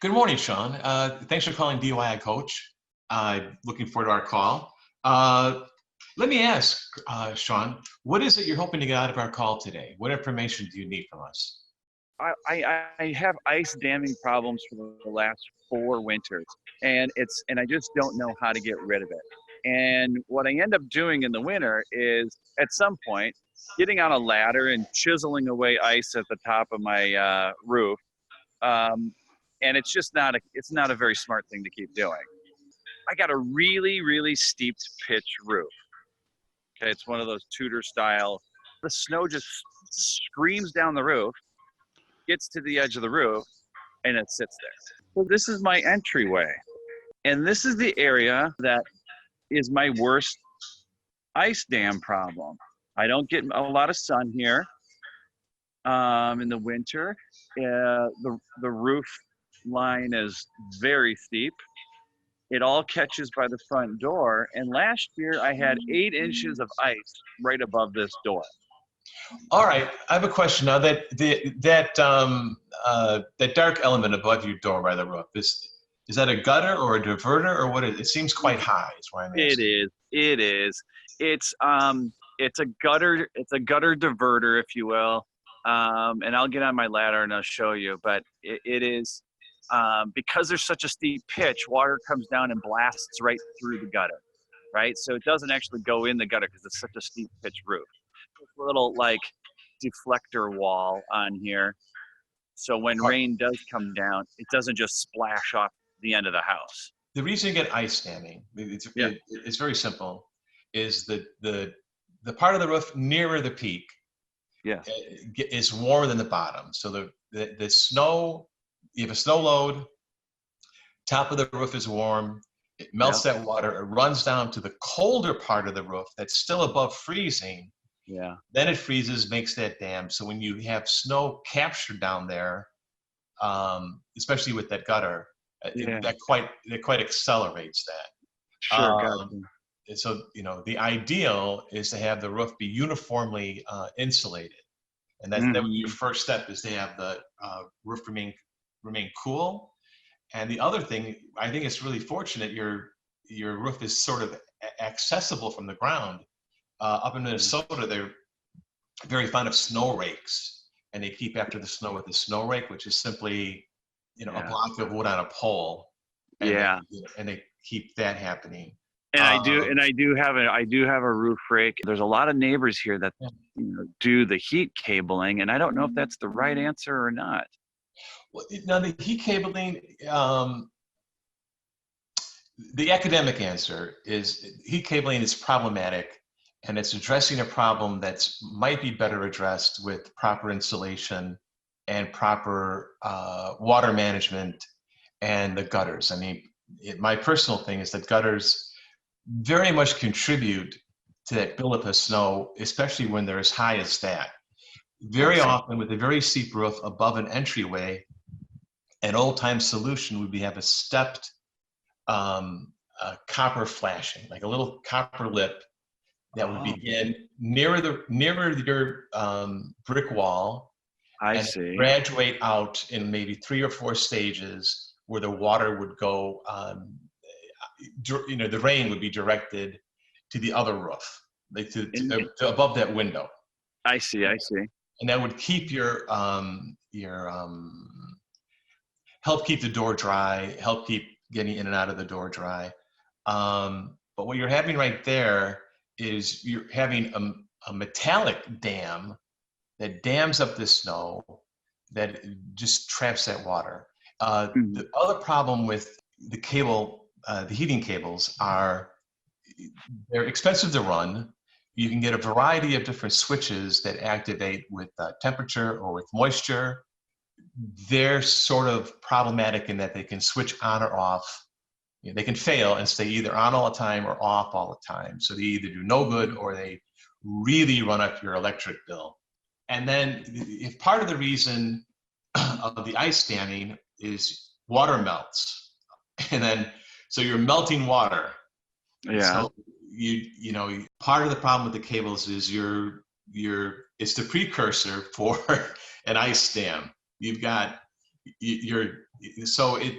Good morning, Sean. Thanks for calling DIY Coach. Looking forward to our call. Uh, Let me ask, Sean, what is it you're hoping to get out of our call today? What information do you need from us? I have ice damming problems for the last 4 winters, and I just don't know how to get rid of it. And what I end up doing in the winter is at some point getting on a ladder and chiseling away ice at the top of my roof. Um, and it's not a very smart thing to keep doing. I got a really steep pitch roof. Okay, it's one of those Tudor style. The snow just screams down the roof, gets to the edge of the roof, and it sits there. So this is my entryway. And this is the area that is my worst ice dam problem. I don't get a lot of sun here in the winter. The roof line is very steep. It all catches by the front door. And last year I had 8 inches of ice right above this door. All right, I have a question now. That dark element above your door by the roof is that a gutter or a diverter or what? It seems quite high. Is why I'm asking. It is. It's a gutter. It's a gutter diverter, if you will. And I'll get on my ladder and I'll show you. But it is because there's such a steep pitch, water comes down and blasts right through the gutter, right? So it doesn't actually go in the gutter because it's such a steep pitch roof. A little like deflector wall on here, so when rain does come down, it doesn't just splash off the end of the house. The reason you get ice damming, it's very simple, is the part of the roof nearer the peak is warmer than the bottom. So the snow, you have a snow load, top of the roof is warm, it melts that water, it runs down to the colder part of the roof that's still above freezing. Yeah. Then it freezes, makes that dam. So when you have snow captured down there, especially with that gutter, that quite accelerates that. Sure. Gotcha. So the ideal is to have the roof be uniformly insulated, and that would be your first step, is to have the roof remain cool. And the other thing, I think it's really fortunate your roof is sort of accessible from the ground. Up in Minnesota, they're very fond of snow rakes, and they keep after the snow with a snow rake, which is simply, a block of wood on a pole. And they keep that happening. And I do have a roof rake. There's a lot of neighbors here that do the heat cabling, and I don't know if that's the right answer or not. Well, now the heat cabling, the academic answer is heat cabling is problematic. And it's addressing a problem that might be better addressed with proper insulation and proper water management and the gutters. I mean, my personal thing is that gutters very much contribute to that buildup of snow, especially when they're as high as that. Very often with a very steep roof above an entryway, an old-time solution would be have a stepped copper flashing, like a little copper lip that would begin nearer your brick wall. I see. Graduate out in maybe 3 or 4 stages where the water would go. The rain would be directed to the other roof, like to above that window. I see. And that would keep help keep the door dry, help keep getting in and out of the door dry. But what you're having right there is you're having a metallic dam that dams up the snow that just traps that water. The other problem with the heating cables are they're expensive to run. You can get a variety of different switches that activate with temperature or with moisture. They're sort of problematic in that they can switch on or off. They can fail and stay either on all the time or off all the time. So they either do no good or they really run up your electric bill. And then if part of the reason of the ice damming is water melts, and then so you're melting water. Yeah. So part of the problem with the cables is it's the precursor for an ice dam. You've got So Oh,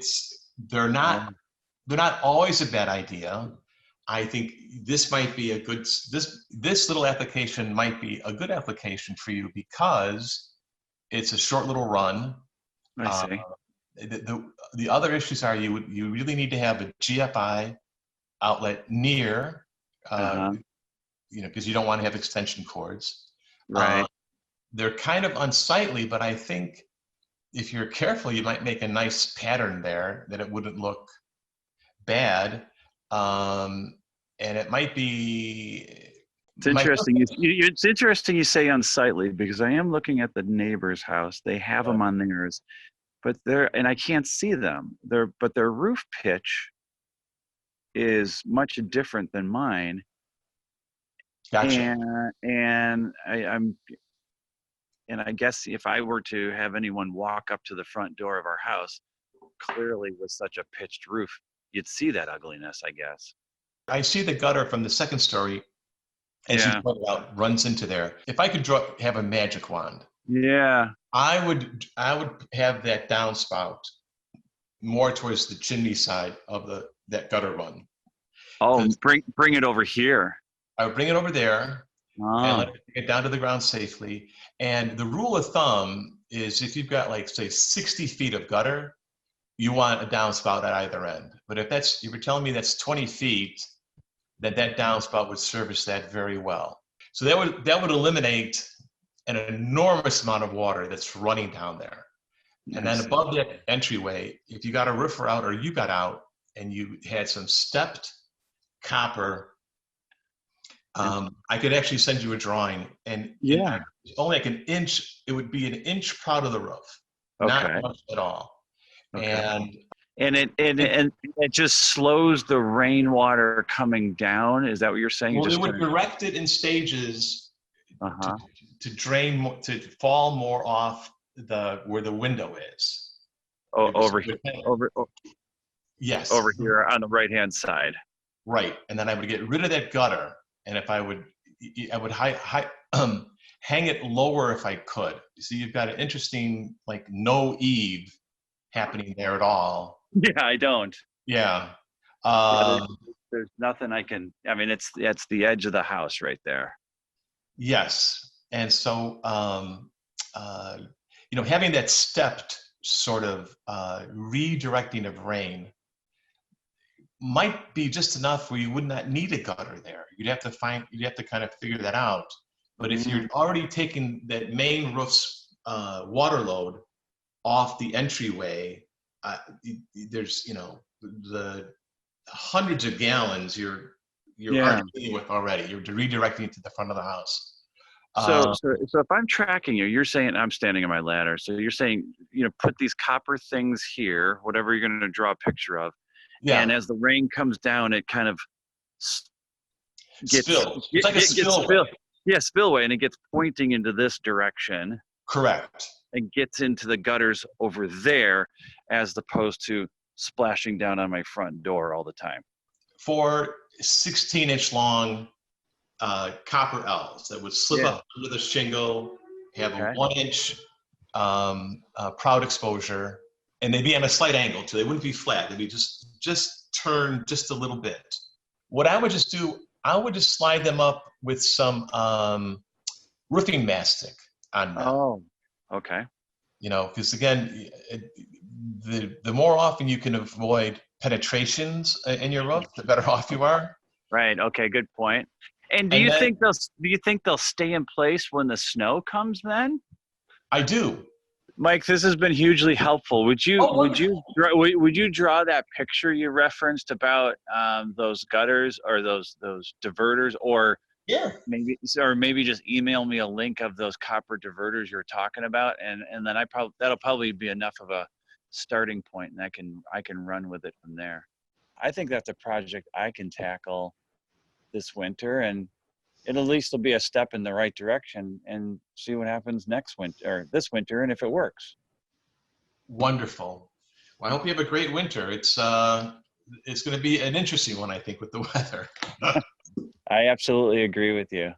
they're not always a bad idea. I think this might be this little application might be a good application for you because it's a short little run. I Uh, see. the other issues are you really need to have a GFI outlet near, uh, Uh-huh. because you don't want to have extension cords. Uh, Right. they're kind of unsightly, but I think if you're careful, you might make a nice pattern there that it wouldn't look bad. Um, and it might be It's my interesting. It's interesting you say unsightly because I am looking at the neighbor's house. They have them on theirs, but and I can't see them. But their roof pitch is much different than mine, gotcha. and I guess if I were to have anyone walk up to the front door of our house, clearly with such a pitched roof, you'd see that ugliness, I guess. I see the gutter from the second story, as you Yeah. pointed out, runs into there. If I could have a magic wand, Yeah. I would have that downspout more towards the chimney side of that gutter run. Oh, Because bring it over here. I would bring it over there and let Oh, it get down to the ground safely. And the rule of thumb is if you've got like say 60 feet of gutter, you want a downspout at either end. But if you're telling me that's 20 feet, that downspout would service that very well. So that would eliminate an enormous amount of water that's running down there. And I then see. above that entryway, if you got a roofer out or you got out and you had some stepped copper, And I could actually send you a drawing, and yeah. only like an inch. It would be an inch proud of the roof, not Okay. much at all. Okay. And And it just slows the rainwater coming down. Is that what you're saying? You well, it just would kind direct it in stages to uh-huh. to fall more off where the window is. Oh, over It would- over over yes, here on the right hand side. right. And then I would get rid of that gutter, and if I would hang it lower if I could. You see, you've got an interesting like no eave happening there at all. Yeah, I don't. Yeah. Yeah, Um, there's nothing I can. I mean, it's the edge of the house right there. yes. And so, having that stepped sort of redirecting of rain might be just enough where you would not need a gutter there. You'd have to kind of figure that out. But if you're Mm, already taking that main roof's water load off the entryway, there's, the hundreds of gallons you're yeah. already dealing with already. You're redirecting it to the front of the house. So Uh, so if I'm tracking you, you're saying I'm standing on my ladder. So you're saying put these copper things here, whatever you're going to draw a picture of, and yeah, as the rain comes down, it kind of s- gets spill. It's like a gets spillway. spill. Yeah, spillway, and it gets pointing into this direction Correct. and gets into the gutters over there, as opposed to splashing down on my front door all the time. For 16-inch long copper L's that would slip Yeah. up under the shingle, have a Okay. 1-inch proud exposure, and they'd be on a slight angle too. They wouldn't be flat. They'd be just turn just a little bit. What I would just do, I would just slide them up with some roofing mastic on them. Oh. Okay. Because again, the more often you can avoid penetrations in your roof, the better off you are. Right. Okay. Good point. And And then do you think they'll stay in place when the snow comes then? I do. Mike, this has been hugely helpful. Oh, wonderful. Would you draw that picture you referenced about those gutters or those diverters, Yeah. maybe just email me a link of those copper diverters you're talking about, and then that'll probably be enough of a starting point, and I can run with it from there. I think that's a project I can tackle this winter, and it at least will be a step in the right direction, and see what happens next winter or this winter, and if it works. Wonderful. Well, I hope you have a great winter. It's going to be an interesting one, I think, with the weather. I absolutely agree with you.